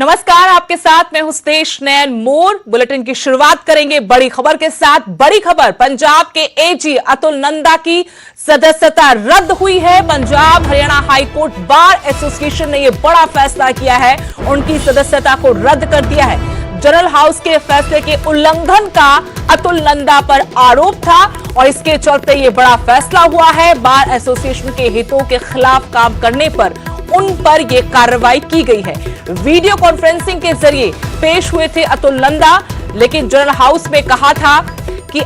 नमस्कार, आपके साथ मैं हूं स्तेश नैन मोर। बुलेटिन की शुरुआत करेंगे बड़ी खबर के साथ। बड़ी खबर, पंजाब के एजी अतुल नंदा की सदस्यता रद्द हुई है। Punjab Haryana high court bar association ने यह बड़ा फैसला किया है, उनकी सदस्यता को रद्द कर दिया है। जनरल हाउस के फैसले के उल्लंघन का अतुल नंदा पर आरोप था और इसके चलते यह बड़ा फैसला हुआ है। बार एसोसिएशन के हितों के खिलाफ काम करने पर उन पर यह कार्रवाई की गई है। वीडियो कॉन्फ्रेंसिंग के जरिए पेश हुए थे अतुल नंदा, लेकिन जनरल हाउस में कहा था कि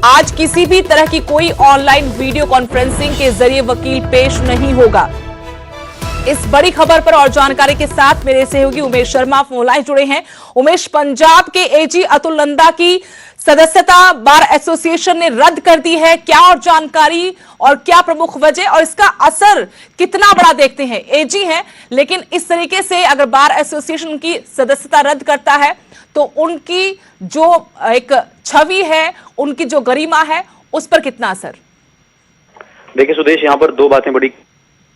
आज किसी भी तरह की कोई ऑनलाइन वीडियो कॉन्फ्रेंसिंग के जरिए वकील पेश नहीं होगा। इस बड़ी खबर पर और जानकारी के साथ मेरे सहयोगी उमेश शर्मा फोन लाइन जुड़े हैं। उमेश, पंजाब के एजी अतुल नंदा की सदस्यता बार एसोसिएशन ने रद्द कर दी है, क्या और जानकारी और क्या प्रमुख वजह और इसका असर कितना बड़ा देखते हैं? एजी हैं, लेकिन इस तरीके से अगर बार एसोसिएशन की सदस्यता रद्द करता है तो उनकी जो एक छवि है, उनकी जो गरिमा है, उस पर कितना असर? देखिए सुदेश, यहाँ पर दो बातें बड़ी।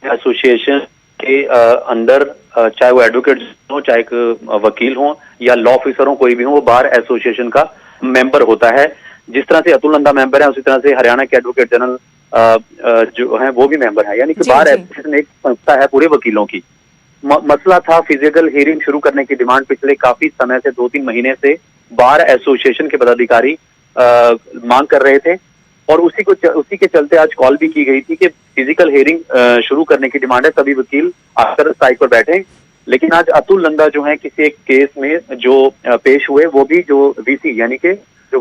एसोसिएशन के अंदर चाहे वो एडवोकेट हो, चाहे वकील हो या लॉ ऑफिसर हो, कोई भी हो, वो बार एसोसिएशन का मेंबर होता है। जिस तरह से अतुल नंदा मेंबर है, उसी तरह से हरियाणा के एडवोकेट जनरल जो है वो भी मेंबर है। यानी कि बार एसोसिएशन एक संस्था है पूरे वकीलों की। मसला था फिजिकल हियरिंग शुरू करने की डिमांड पिछले काफी समय से, 2-3 महीने से बार एसोसिएशन के पदाधिकारी मांग कर रहे थे और उसी के चलते आज कॉल भी की गई थी कि फिजिकल हियरिंग शुरू करने की डिमांड है, सभी वकील आकर साइड पर बैठे। लेकिन आज अतुल नंदा जो है किसी एक केस में जो पेश हुए, वो भी जो वीसी यानी कि जो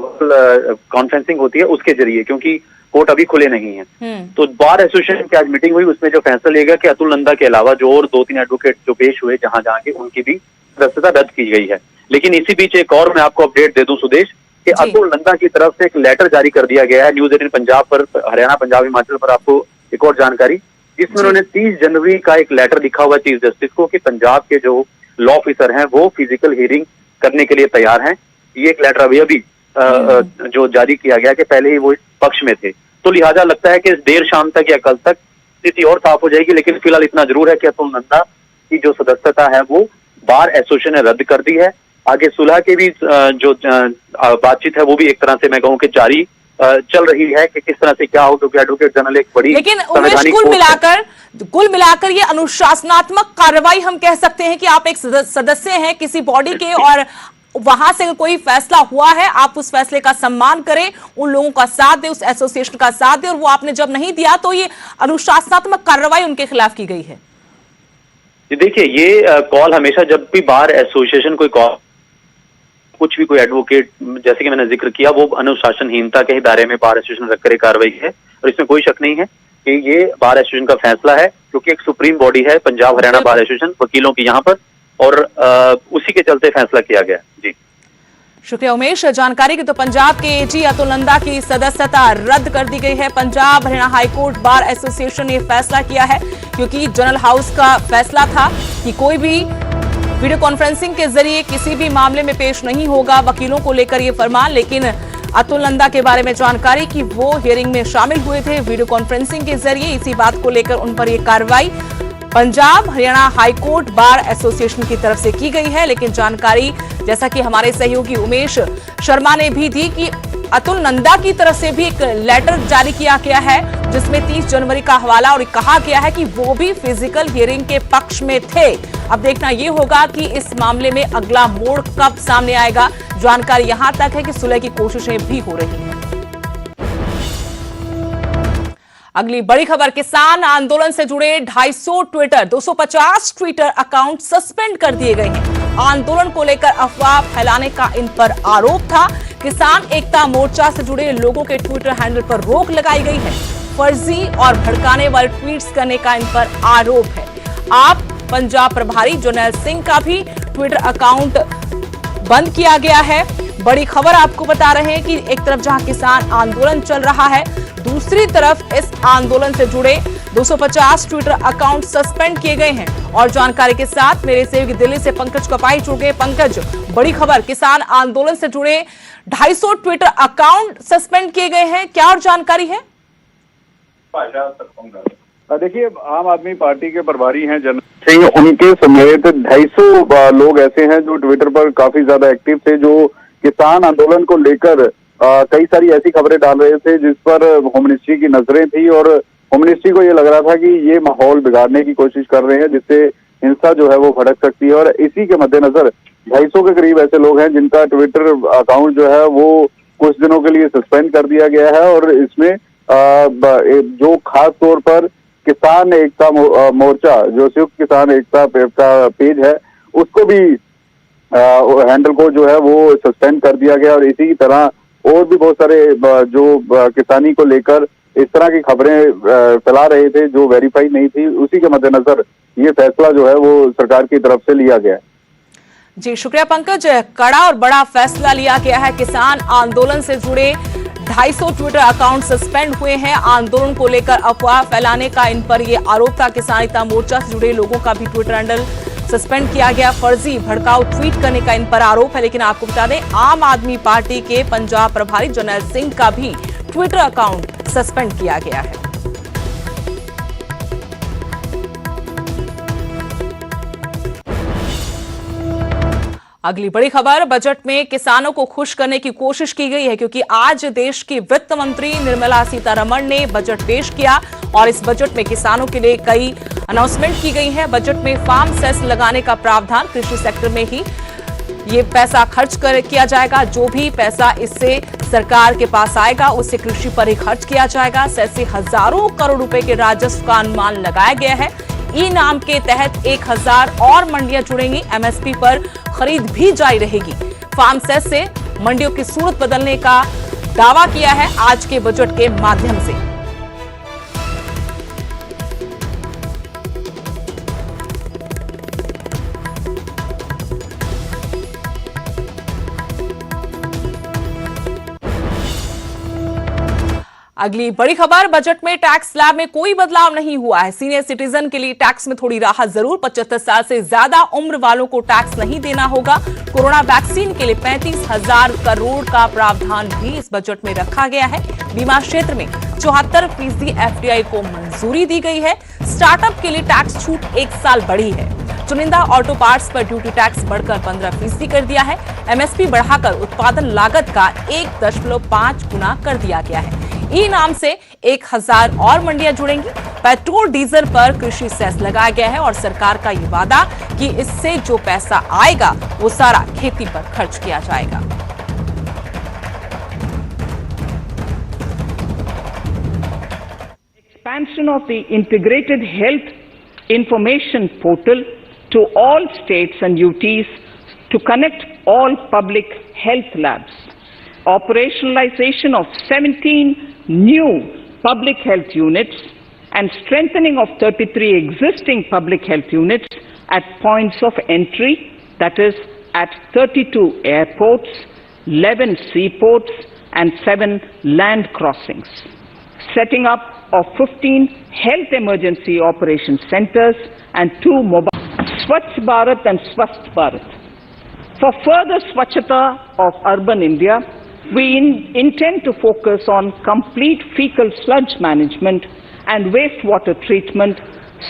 कॉन्फ्रेंसिंग होती है उसके जरिए, क्योंकि कोर्ट अभी खुले नहीं है। तो बार एसोसिएशन की आज मीटिंग हुई, उसमें जो फैसला लिया गया कि अतुल नंदा के अलावा जो और 2-3 एडवोकेट जो पेश हुए जहां के, उनकी भी सदस्यता रद्द की गई है। लेकिन इसी बीच एक और मैं आपको अपडेट दे दूं सुदेश, कि अतुल नंदा की तरफ से एक लेटर जारी कर दिया गया है न्यूज 18 पंजाब पर, हरियाणा, पंजाब, हिमाचल पर। आपको एक और जानकारी, जिसमें उन्होंने 30 जनवरी का एक लेटर लिखा हुआ चीफ जस्टिस को कि पंजाब के जो लॉ ऑफिसर हैं वो फिजिकल हियरिंग करने के लिए तैयार हैं। ये एक लेटर अभी जो जारी किया गया कि पहले ही वो इस पक्ष में थे। तो लिहाजा लगता है कि देर शाम तक या कल तक स्थिति और साफ हो जाएगी। लेकिन फिलहाल इतना जरूर है कि अतुल नंदा की जो सदस्यता है वो बार एसोसिएशन ने रद्द कर दी है। आगे सुलह के भी जो बातचीत है वो भी एक तरह से मैं कहूँ कि जारी चल रही है कि किस तरह से क्या हो, क्योंकि एडवोकेट जनरल एक बड़ी, लेकिन उमेश, कुल मिलाकर ये अनुशासनात्मक कार्रवाई हम कह सकते हैं कि आप एक सदस्य हैं किसी बॉडी के और वहां से कोई फैसला हुआ है, आप उस फैसले का सम्मान करें, उन लोगों का साथ दें, उस एसोसिएशन का साथ दें, और वो आपने जब नहीं दिया तो ये अनुशासनात्मक कार्रवाई उनके खिलाफ की गई है। देखिए, ये कॉल हमेशा, जब भी बार एसोसिएशन कोई कॉल, कुछ भी कोई एडवोकेट, जैसे कि मैंने जिक्र किया, वो अनुशासनहीनता के दायरे में बार एसोसिएशन रखकर कार्रवाई है और इसमें कोई शक नहीं है कि ये बार एसोसिएशन का फैसला है, क्योंकि एक सुप्रीम बॉडी है पंजाब हरियाणा बार एसोसिएशन वकीलों की यहाँ पर, और उसी के चलते फैसला किया गया। जी शुक्रिया उमेश जानकारी की। तो पंजाब के एजी अतुल नंदा की सदस्यता रद्द कर दी गई है। Punjab Haryana high court bar association ने फैसला किया है, क्योंकि जनरल हाउस का फैसला था कि कोई भी वीडियो कॉन्फ्रेंसिंग के जरिए किसी भी मामले में पेश नहीं होगा, वकीलों को लेकर यह फरमान। लेकिन अतुल नंदा के बारे में जानकारी कि वो हियरिंग में शामिल हुए थे वीडियो कॉन्फ्रेंसिंग के जरिए, इसी बात को लेकर उन पर यह कार्रवाई Punjab Haryana high court bar association की तरफ से की गई है। लेकिन जानकारी जैसा कि हमारे सहयोगी उमेश शर्मा ने भी दी कि अतुल नंदा की तरफ से भी एक लेटर जारी किया गया है, जिसमें 30 जनवरी का हवाला और कहा गया है कि वो भी फिजिकल हियरिंग के पक्ष में थे। अब देखना यह होगा कि इस मामले में अगला मोड़ कब सामने आएगा। जानकारी यहां तक है कि सुलह की कोशिशें भी हो रही हैं। अगली बड़ी खबर, किसान आंदोलन से जुड़े 250 ट्विटर अकाउंट सस्पेंड कर दिए गए हैं। आंदोलन को लेकर अफवाह फैलाने का इन पर आरोप था। किसान एकता मोर्चा से जुड़े लोगों के ट्विटर हैंडल पर रोक लगाई गई है। फर्जी और भड़काने वाले ट्वीट्स करने का इन पर आरोप है। आप पंजाब प्रभारी जर्नैल सिंह का भी ट्विटर अकाउंट बंद किया गया है। बड़ी खबर आपको बता रहे हैं कि एक तरफ जहां किसान आंदोलन चल रहा है, दूसरी तरफ इस आंदोलन से जुड़े 250 ट्विटर अकाउंट सस्पेंड किए गए हैं। और जानकारी के साथ मेरे सहयोगी दिल्ली से पंकज कपाई जुड़ गए। पंकज, बड़ी खबर, किसान आंदोलन से जुड़े 250 ट्विटर अकाउंट सस्पेंड किए गए हैं, क्या और जानकारी है? देखिए, आम आदमी पार्टी के प्रभारी हैं जनरल सिंह, उनके समेत 250 लोग ऐसे हैं जो ट्विटर पर काफी ज्यादा एक्टिव थे, जो किसान आंदोलन को लेकर कई सारी ऐसी खबरें डाल रहे थे जिस पर होम मिनिस्ट्री की नजरें थी और होम मिनिस्ट्री को ये लग रहा था कि ये माहौल बिगाड़ने की कोशिश कर रहे हैं, जिससे हिंसा जो है वो भड़क सकती है। और इसी के मद्देनजर 250 के करीब ऐसे लोग हैं जिनका ट्विटर अकाउंट जो है वो कुछ दिनों के लिए सस्पेंड कर दिया गया है। और इसमें जो खास तौर पर किसान एकता मोर्चा, जो संयुक्त किसान एकता का पेज है, उसको भी हैंडल को जो है वो सस्पेंड कर दिया गया। और इसी तरह और भी बहुत सारे जो किसानी को लेकर इस तरह की खबरें फैला रहे थे जो वेरीफाई नहीं थी, उसी के मद्देनजर ये फैसला जो है वो सरकार की तरफ से लिया गया है। जी शुक्रिया पंकज। कड़ा और बड़ा फैसला लिया गया है। किसान आंदोलन से जुड़े 250 ट्विटर अकाउंट सस्पेंड हुए हैं। आंदोलन को लेकर अफवाह फैलाने का इन पर यह आरोप था। किसान एकता मोर्चा से जुड़े लोगों का भी ट्विटर हैंडल सस्पेंड किया गया। फर्जी भड़काऊ ट्वीट करने का इन पर आरोप है। लेकिन आपको बता दें, आम आदमी पार्टी के पंजाब प्रभारी जर्नैल सिंह का भी ट्विटर अकाउंट सस्पेंड किया गया है। अगली बड़ी खबर, बजट में किसानों को खुश करने की कोशिश की गई है, क्योंकि आज देश की वित्त मंत्री निर्मला सीतारमण ने बजट पेश किया और इस बजट में किसानों के लिए कई अनाउंसमेंट की गई हैं। बजट में फार्म सेस लगाने का प्रावधान, कृषि सेक्टर में ही ये पैसा खर्च किया जाएगा। जो भी पैसा इससे सरकार के पास आएगा उससे कृषि पर ही खर्च किया जाएगा। सेस से हजारों करोड़ रुपए के राजस्व का अनुमान लगाया गया है। ई नाम के तहत 1000 और मंडियां जुड़ेंगी। एमएसपी पर खरीद भी जारी रहेगी। फार्म सेस से मंडियों की सूरत बदलने का दावा किया है आज के बजट के माध्यम से। अगली बड़ी खबर, बजट में टैक्स स्लैब में कोई बदलाव नहीं हुआ है। सीनियर सिटीजन के लिए टैक्स में थोड़ी राहत जरूर। 75 साल से ज्यादा उम्र वालों को टैक्स नहीं देना होगा। कोरोना वैक्सीन के लिए 35,000 करोड़ का प्रावधान भी इस बजट में रखा गया है। बीमा क्षेत्र में 74% एफडीआई को मंजूरी दी गई है। स्टार्टअप के लिए टैक्स छूट 1 साल बढ़ी है। चुनिंदा ऑटो पार्ट्स पर ड्यूटी टैक्स बढ़कर 15% कर दिया है। एमएसपी बढ़ाकर उत्पादन लागत का 1.5 गुना कर दिया गया है। ई नाम से 1000 और मंडियां जुड़ेंगी। पेट्रोल डीजल पर कृषि सेस लगाया गया है और सरकार का ये वादा कि इससे जो पैसा आएगा वो सारा खेती पर खर्च किया जाएगा। Expansion of the integrated health information portal to all states and UTs to connect all public health labs. Operationalization of 17 new public health units and strengthening of 33 existing public health units at points of entry, that is at 32 airports, 11 seaports and 7 land crossings. Setting up of 15 health emergency operation centers and 2 mobile Swachh Bharat and Swasth Bharat. For further Swachhata of urban India, we intend to focus on complete fecal sludge management and wastewater treatment,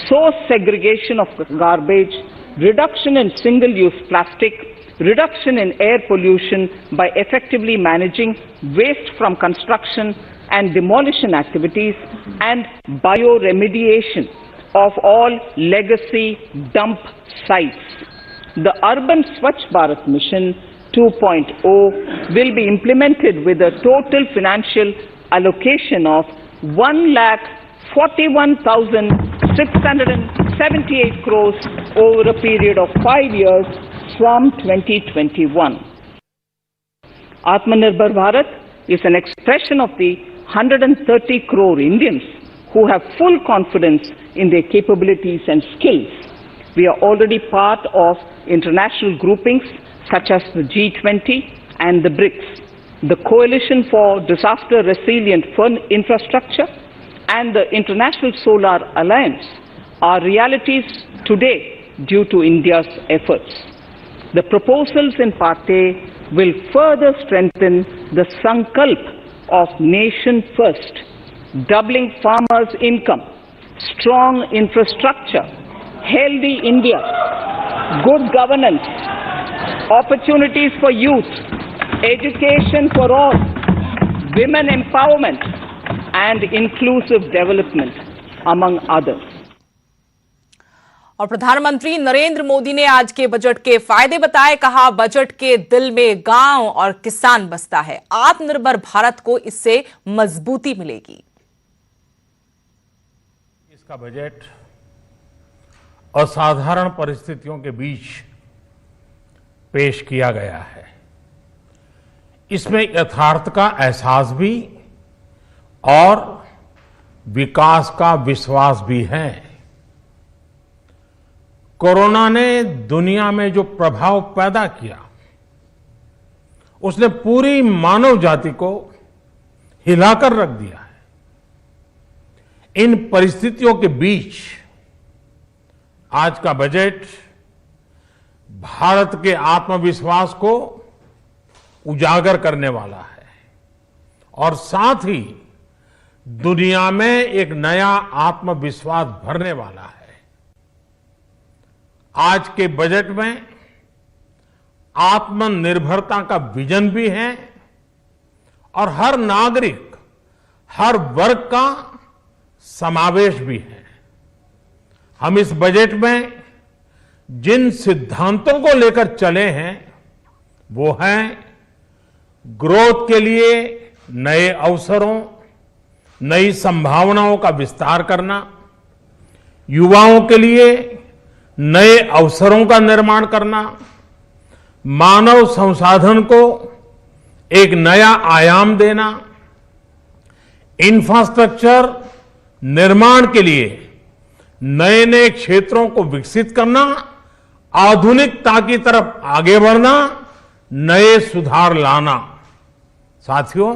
source segregation of garbage, reduction in single-use plastic, reduction in air pollution by effectively managing waste from construction and demolition activities, and bioremediation of all legacy dump sites. The Urban Swachh Bharat Mission 2.0 will be implemented with a total financial allocation of 1,41,678 crores over a period of 5 years from 2021. Atmanirbhar Bharat is an expression of the 130 crore Indians who have full confidence in their capabilities and skills. We are already part of international groupings such as the G20 and the BRICS, the Coalition for Disaster Resilient Infrastructure and the International Solar Alliance are realities today due to India's efforts. The proposals in Part A will further strengthen the Sankalp of Nation First, doubling farmers' income strong infrastructure, healthy India, good governance, opportunities for youth, education for all, women empowerment, and inclusive development, among others. और प्रधानमंत्री नरेंद्र मोदी ने आज के budget के फायदे बताए। कहा, budget के दिल में गांव और किसान बसता है। आत्मनिर्भर भारत को इससे मजबूती मिलेगी। इसका बजट असाधारण परिस्थितियों के बीच पेश किया गया है। इसमें यथार्थ का एहसास भी और विकास का विश्वास भी है। कोरोना ने दुनिया में जो प्रभाव पैदा किया, उसने पूरी मानव जाति को हिलाकर रख दिया है। इन परिस्थितियों के बीच आज का बजट भारत के आत्मविश्वास को उजागर करने वाला है और साथ ही दुनिया में एक नया आत्मविश्वास भरने वाला है। आज के बजट में आत्मनिर्भरता का विजन भी है और हर नागरिक, हर वर्ग का समावेश भी है। हम इस बजट में जिन सिद्धांतों को लेकर चले हैं वो हैं ग्रोथ के लिए नए अवसरों, नई संभावनाओं का विस्तार करना, युवाओं के लिए नए अवसरों का निर्माण करना, मानव संसाधन को एक नया आयाम देना, इंफ्रास्ट्रक्चर निर्माण के लिए नए नए क्षेत्रों को विकसित करना, आधुनिकता की तरफ आगे बढ़ना, नए सुधार लाना। साथियों,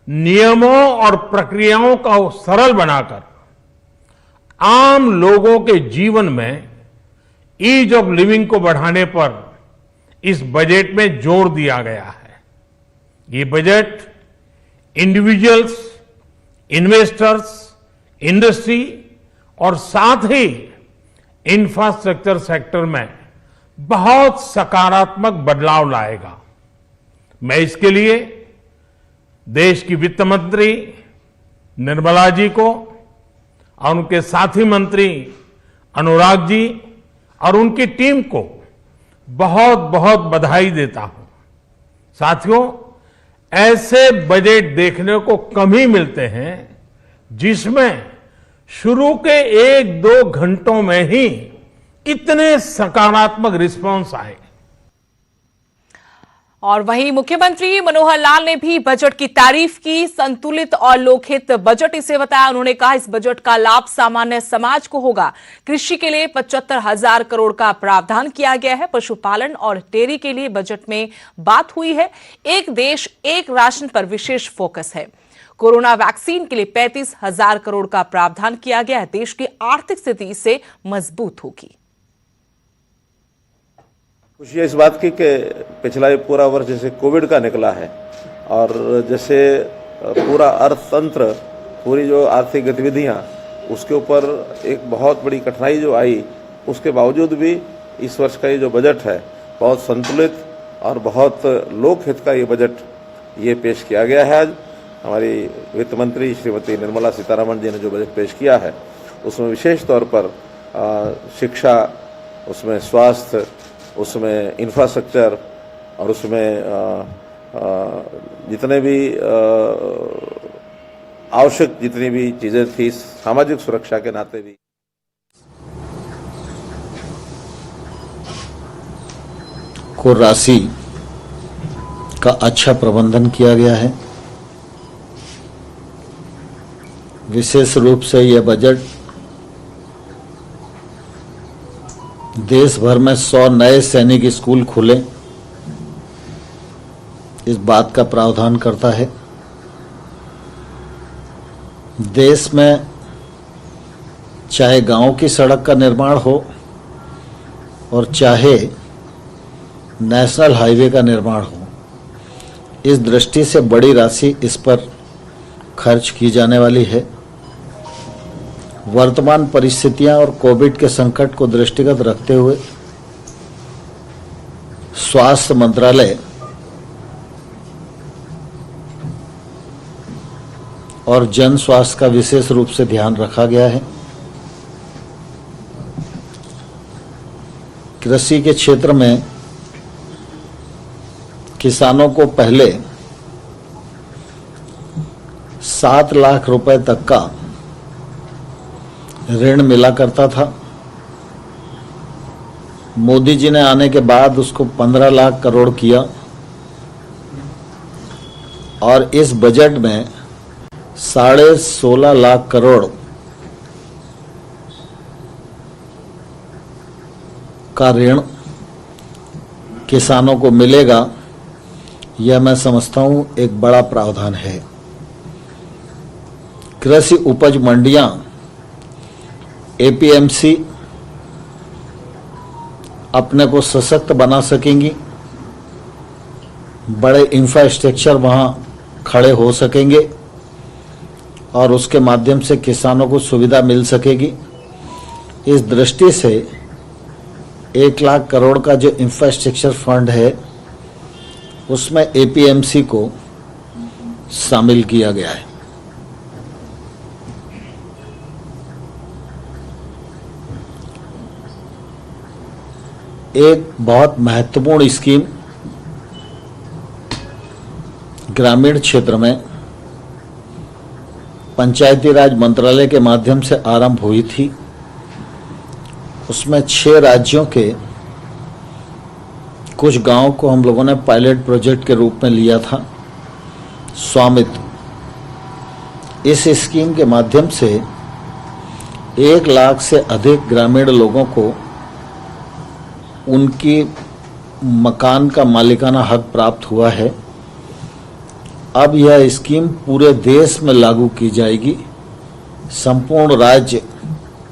नियमों और प्रक्रियाओं को सरल बनाकर आम लोगों के जीवन में ईज ऑफ लिविंग को बढ़ाने पर इस बजट में जोर दिया गया है। ये बजट इंडिविजुअल्स, इन्वेस्टर्स, इंडस्ट्री और साथ ही इंफ्रास्ट्रक्चर सेक्टर में बहुत सकारात्मक बदलाव लाएगा। मैं इसके लिए देश की वित्त मंत्री निर्मला जी को और उनके साथी मंत्री अनुराग जी और उनकी टीम को बहुत बहुत बधाई देता हूं। साथियों, ऐसे बजट देखने को कम ही मिलते हैं जिसमें शुरू के 1-2 घंटों में ही इतने सकारात्मक रिस्पांस आए। और वहीं मुख्यमंत्री मनोहर लाल ने भी बजट की तारीफ की। संतुलित और लोकहित बजट इसे बताया। उन्होंने कहा, इस बजट का लाभ सामान्य समाज को होगा। कृषि के लिए 75,000 करोड़ का प्रावधान किया गया है। पशुपालन और डेयरी के लिए बजट में बात हुई है। एक देश एक राशन पर विशेष फोकस है। कोरोना वैक्सीन के लिए 35,000 करोड़ का प्रावधान किया गया है। देश की आर्थिक स्थिति इससे मजबूत होगी। खुशी है इस बात की कि पिछला ये पूरा वर्ष जैसे कोविड का निकला है और जैसे पूरा अर्थतंत्र, पूरी जो आर्थिक गतिविधियां, उसके ऊपर एक बहुत बड़ी कठिनाई जो आई, उसके बावजूद भी इस वर्ष का ये जो बजट है बहुत संतुलित और बहुत लोकहित का ये बजट ये पेश किया गया है। आज हमारी वित्त मंत्री श्रीमती निर्मला सीतारमण जी ने जो बजट पेश किया है उसमें विशेष तौर पर शिक्षा, उसमें स्वास्थ्य, उसमें इंफ्रास्ट्रक्चर और उसमें जितने भी आवश्यक जितनी भी चीजें थी सामाजिक सुरक्षा के नाते भी को राशि का अच्छा प्रबंधन किया गया है। विशेष रूप से यह बजट देश भर में 100 नए सैनिक स्कूल खुले, इस बात का प्रावधान करता है। देश में चाहे गांव की सड़क का निर्माण हो और चाहे नेशनल हाईवे का निर्माण हो, इस दृष्टि से बड़ी राशि इस पर खर्च की जाने वाली है। वर्तमान परिस्थितियां और कोविड के संकट को दृष्टिगत रखते हुए स्वास्थ्य मंत्रालय और जन स्वास्थ्य का विशेष रूप से ध्यान रखा गया है। कृषि के क्षेत्र में किसानों को पहले 7 लाख रुपए तक का ऋण मिला करता था। मोदी जी ने आने के बाद उसको 15 लाख करोड़ किया और इस बजट में 16.5 लाख करोड़ का ऋण किसानों को मिलेगा। यह मैं समझता हूं एक बड़ा प्रावधान है। कृषि उपज मंडियां एपीएमसी अपने को सशक्त बना सकेंगी, बड़े इंफ्रास्ट्रक्चर वहां खड़े हो सकेंगे और उसके माध्यम से किसानों को सुविधा मिल सकेगी। इस दृष्टि से 1 लाख करोड़ का जो इंफ्रास्ट्रक्चर फंड है उसमें एपीएमसी को शामिल किया गया है। एक बहुत महत्वपूर्ण स्कीम ग्रामीण क्षेत्र में पंचायती राज मंत्रालय के माध्यम से आरंभ हुई थी। उसमें 6 राज्यों के कुछ गांवों को हम लोगों ने पायलट प्रोजेक्ट के रूप में लिया था। स्वामित्व, इस स्कीम के माध्यम से 1 लाख से अधिक ग्रामीण लोगों को उनकी मकान का मालिकाना हक प्राप्त हुआ है। अब यह स्कीम पूरे देश में लागू की जाएगी। संपूर्ण राज्य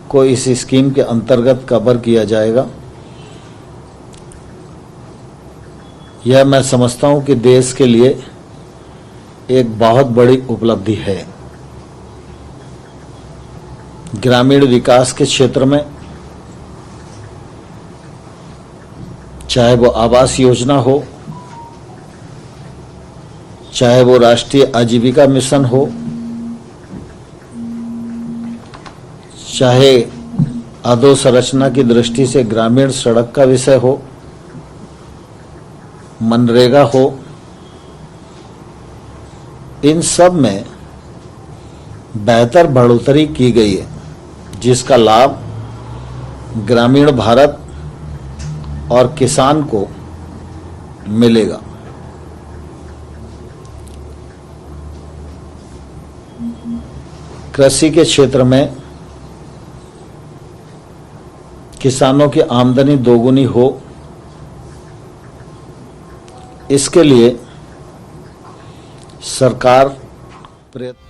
को इस स्कीम के अंतर्गत कवर किया जाएगा। यह मैं समझता हूं कि देश के लिए एक बहुत बड़ी उपलब्धि है। ग्रामीण विकास के क्षेत्र में चाहे वो आवास योजना हो, चाहे वो राष्ट्रीय आजीविका मिशन हो, चाहे अधोसंरचना की दृष्टि से ग्रामीण सड़क का विषय हो, मनरेगा हो, इन सब में बेहतर बढ़ोतरी की गई है, जिसका लाभ ग्रामीण भारत और किसान को मिलेगा। कृषि के क्षेत्र में किसानों की आमदनी दोगुनी हो, इसके लिए सरकार प्रयत्न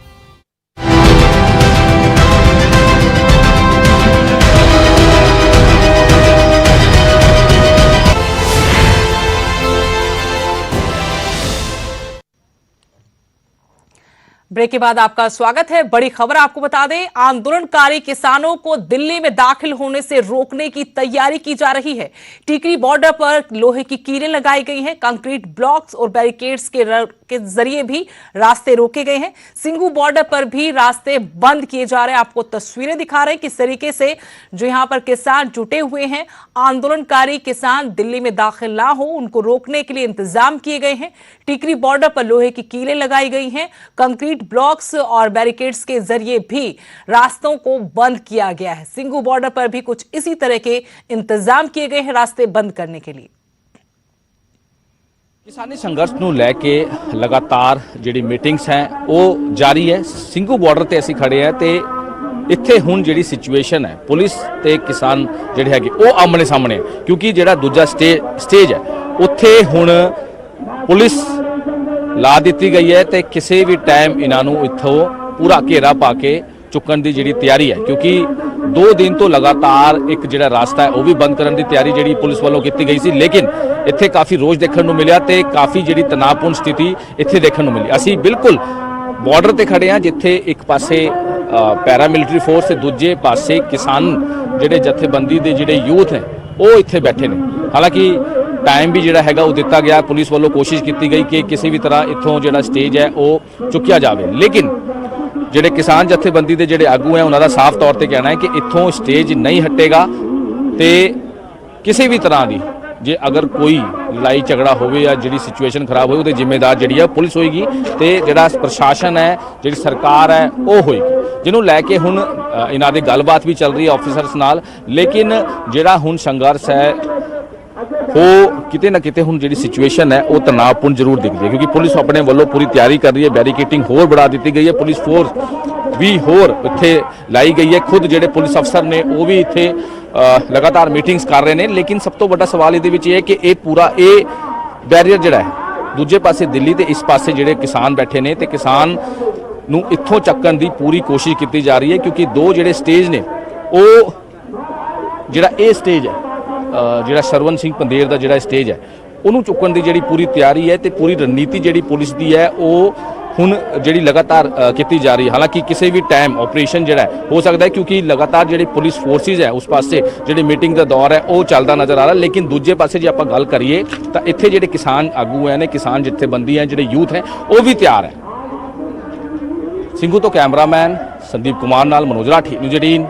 ब्रेक के बाद आपका स्वागत है। बड़ी खबर आपको बता दें, आंदोलनकारी किसानों को दिल्ली में दाखिल होने से रोकने की तैयारी की जा रही है। टिकरी बॉर्डर पर लोहे की कीलें लगाई गई हैं, कंक्रीट ब्लॉक्स और बैरिकेड्स के जरिए भी रास्ते रोके गए हैं। सिंगू बॉर्डर पर भी रास्ते बंद किए जा रहे हैं। आपको तस्वीरें दिखा रहे हैं किस तरीके से जो यहां पर किसान जुटे हुए हैं। आंदोलनकारी किसान दिल्ली में दाखिल ना हो, उनको रोकने के लिए इंतजाम किए गए हैं। टिकरी बॉर्डर पर लोहे की कीलें लगाई गई हैं, कंक्रीट ब्लॉक्स और बैरिकेड्स के जरिए भी रास्तों को बंद किया गया है। सिंगू बॉर्डर पर भी कुछ इसी तरह के इंतजाम किए गए हैं रास्ते बंद करने के लिए। किसानी संघर्ष ਨੂੰ ਲੈ ਕੇ ਲਗਾਤਾਰ ਜਿਹੜੀ ਮੀਟਿੰਗਸ ਹੈ ਉਹ ਜਾਰੀ ਹੈ। ਸਿੰਘੂ ਬਾਰਡਰ ਤੇ ਅਸੀਂ ਖੜੇ ਆ ਤੇ ਇੱਥੇ ਹੁਣ ਜਿਹੜੀ ਸਿਚੁਏਸ਼ਨ ਹੈ ਪੁਲਿਸ ਤੇ ਕਿਸਾਨ ਜਿਹੜੇ ਹੈਗੇ ਉਹ ਆਮਣੇ ਸਾਹਮਣੇ, ਕਿਉਂਕਿ ਜਿਹੜਾ ਦੂਜਾ ਸਟੇਜ ਹੈ ਉੱਥੇ ਹੁਣ ਪੁਲਿਸ ਲਾ ਦਿੱਤੀ ਗਈ ਹੈ ਤੇ ਕਿਸੇ ਵੀ ਟਾਈਮ ਇਹਨਾਂ ਨੂੰ ਇੱਥੋਂ ਪੂਰਾ ਘੇਰਾ ਪਾ ਕੇ ਚੁੱਕਣ ਦੀ ਜਿਹੜੀ ਤਿਆਰੀ ਹੈ, ਕਿਉਂਕਿ 2 ਦਿਨ ਤੋਂ ਲਗਾਤਾਰ ਇੱਕ ਜਿਹੜਾ ਰਾਸਤਾ ਹੈ ਉਹ ਵੀ ਬੰਦ ਕਰਨ ਦੀ ਤਿਆਰੀ ਜਿਹੜੀ ਪੁਲਿਸ ਵੱਲੋਂ ਕੀਤੀ ਗਈ ਸੀ, ਲੇਕਿਨ ਇੱਥੇ ਕਾਫੀ ਰੋਸ਼ ਦੇਖਣ ਨੂੰ ਮਿਲਿਆ ਤੇ ਕਾਫੀ ਜਿਹੜੀ ਤਣਾਅਪੂਰਨ ਸਥਿਤੀ ਇੱਥੇ ਦੇਖਣ ਨੂੰ ਮਿਲੀ। ਅਸੀਂ ਬਿਲਕੁਲ ਬਾਰਡਰ ਤੇ ਖੜੇ ਆ ਜਿੱਥੇ ਇੱਕ ਪਾਸੇ ਪੈਰਾਮਿਲਟਰੀ ਫੋਰਸ ਤੇ ਦੂਜੇ ਪਾਸੇ ਕਿਸਾਨ ਜਿਹੜੇ ਜਥੇਬੰਦੀ ਦੇ ਜਿਹੜੇ ਯੂਥ ਹੈ ਉਹ ਇੱਥੇ ਬੈਠੇ ਨੇ। ਹਾਲਾਂਕਿ ਟਾਈਮ ਵੀ ਜਿਹੜਾ ਹੈਗਾ ਉਹ ਦਿੱਤਾ ਗਿਆ, ਪੁਲਿਸ ਵੱਲੋਂ ਕੋਸ਼ਿਸ਼ ਕੀਤੀ ਗਈ ਕਿ ਕਿਸੇ ਵੀ ਤਰ੍ਹਾਂ ਇੱਥੋਂ ਜਿਹੜਾ ਸਟੇਜ ਹੈ ਉਹ ਚੁੱਕਿਆ ਜਾਵੇ, ਲੇਕਿਨ ਜਿਹੜੇ ਕਿਸਾਨ ਜਥੇਬੰਦੀ ਦੇ ਜਿਹੜੇ ਆਗੂ ਹੈ ਉਹਨਾਂ ਦਾ ਸਾਫ਼ ਤੌਰ ਤੇ ਕਹਿਣਾ ਹੈ ਕਿ ਇੱਥੋਂ ਸਟੇਜ ਨਹੀਂ ਹਟੇਗਾ ਤੇ ਕਿਸੇ ਵੀ ਤਰ੍ਹਾਂ ਦੀ ਜੇ ਅਗਰ ਕੋਈ ਲੜਾਈ ਝਗੜਾ ਹੋਵੇ ਜਾਂ ਜਿਹੜੀ ਸਿਚੁਏਸ਼ਨ ਖਰਾਬ ਹੋਵੇ ਉਹਦੇ ਜ਼ਿੰਮੇਦਾਰ ਜਿਹੜੀ ਹੈ ਪੁਲਿਸ ਹੋਏਗੀ ਤੇ ਜਿਹੜਾ ਪ੍ਰਸ਼ਾਸਨ ਹੈ ਜਿਹੜੀ ਸਰਕਾਰ ਹੈ ਉਹ ਹੋਏਗੀ, ਜਿਹਨੂੰ ਲੈ ਕੇ ਹੁਣ ਇਹਨਾਂ ਦੀ ਗੱਲਬਾਤ ਵੀ ਚੱਲ ਰਹੀ ਹੈ ਆਫੀਸਰਸ ਨਾਲ। ਲੇਕਿਨ ਜਿਹੜਾ ਹੁਣ ਸੰਘਰਸ਼ ਹੈ ਉਹ ਕਿਤੇ ਨਾ ਕਿਤੇ ਹੁਣ ਜਿਹੜੀ ਸਿਚੁਏਸ਼ਨ ਹੈ ਉਹ ਤਣਾਅਪੂਰਨ ਜ਼ਰੂਰ ਦਿਖਦੀ ਹੈ, ਕਿਉਂਕਿ ਪੁਲਿਸ ਆਪਣੇ ਵੱਲੋਂ ਪੂਰੀ ਤਿਆਰੀ ਕਰ ਰਹੀ ਹੈ, ਬੈਰੀਕੇਟਿੰਗ ਹੋਰ बढ़ा ਦਿੱਤੀ ਗਈ ਹੈ, ਪੁਲਿਸ ਫੋਰਸ ਵੀ ਹੋਰ ਇੱਥੇ ਲਾਈ ਗਈ ਹੈ, ਖੁਦ ਜਿਹੜੇ ਪੁਲਿਸ ਅਫਸਰ ਨੇ ਉਹ ਵੀ ਇੱਥੇ ਲਗਾਤਾਰ ਮੀਟਿੰਗਸ ਕਰ ਰਹੇ ਨੇ। ਲੇਕਿਨ ਸਭ ਤੋਂ ਵੱਡਾ ਸਵਾਲ ਇਹਦੇ ਵਿੱਚ ਇਹ ਹੈ ਕਿ ਇਹ ਪੂਰਾ ਇਹ ਬੈਰੀਅਰ ਜਿਹੜਾ ਹੈ ਦੂਜੇ ਪਾਸੇ ਦਿੱਲੀ ਤੇ ਇਸ ਪਾਸੇ ਜਿਹੜੇ ਕਿਸਾਨ ਬੈਠੇ ਨੇ ਤੇ ਕਿਸਾਨ ਨੂੰ ਇੱਥੋਂ ਚੱਕਣ ਦੀ ਪੂਰੀ ਕੋਸ਼ਿਸ਼ ਕੀਤੀ ਜਾ ਰਹੀ ਹੈ, ਕਿਉਂਕਿ ਦੋ ਜਿਹੜੇ ਸਟੇਜ ਨੇ ਉਹ ਜਿਹੜਾ ਇਹ ਸਟੇਜ ਹੈ ਜਿਹੜਾ ਸ਼ਰਵਨ ਸਿੰਘ ਪੰਦੇਰ ਦਾ ਜਿਹੜਾ ਸਟੇਜ ਹੈ ਉਹਨੂੰ ਚੁੱਕਣ ਦੀ ਜਿਹੜੀ ਪੂਰੀ ਤਿਆਰੀ ਹੈ ਤੇ ਪੂਰੀ ਰਣਨੀਤੀ ਜਿਹੜੀ ਪੁਲਿਸ ਦੀ ਹੈ ਉਹ ਹੁਣ ਜਿਹੜੀ ਲਗਾਤਾਰ ਕੀਤੀ ਜਾ ਰਹੀ ਹੈ। ਹਾਲਾਂਕਿ ਕਿਸੇ ਵੀ ਟਾਈਮ ਆਪਰੇਸ਼ਨ ਜਿਹੜਾ ਹੋ ਸਕਦਾ ਹੈ, ਕਿਉਂਕਿ ਲਗਾਤਾਰ ਜਿਹੜੇ ਪੁਲਿਸ ਫੋਰਸਿਸ ਹੈ ਉਸ ਪਾਸੇ ਜਿਹੜੀ ਮੀਟਿੰਗ ਦਾ ਦੌਰ ਹੈ ਉਹ ਚੱਲਦਾ ਨਜ਼ਰ ਆ ਰਿਹਾ। ਲੇਕਿਨ ਦੂਜੇ ਪਾਸੇ ਜੇ ਆਪਾਂ ਗੱਲ ਕਰੀਏ ਤਾਂ ਇੱਥੇ ਜਿਹੜੇ ਕਿਸਾਨ ਆਗੂ ਹੈ ਨੇ, ਕਿਸਾਨ ਜਥੇਬੰਦੀ ਹੈ, ਜਿਹੜੇ ਯੂਥ ਹੈ ਉਹ ਵੀ ਤਿਆਰ ਹੈ। ਸਿੰਘੂ ਤੋਂ ਕੈਮਰਾਮੈਨ ਸੰਦੀਪ ਕੁਮਾਰ ਨਾਲ ਮਨੋਜ ਰਾਠੀ, ਨਿਊਜ਼ 18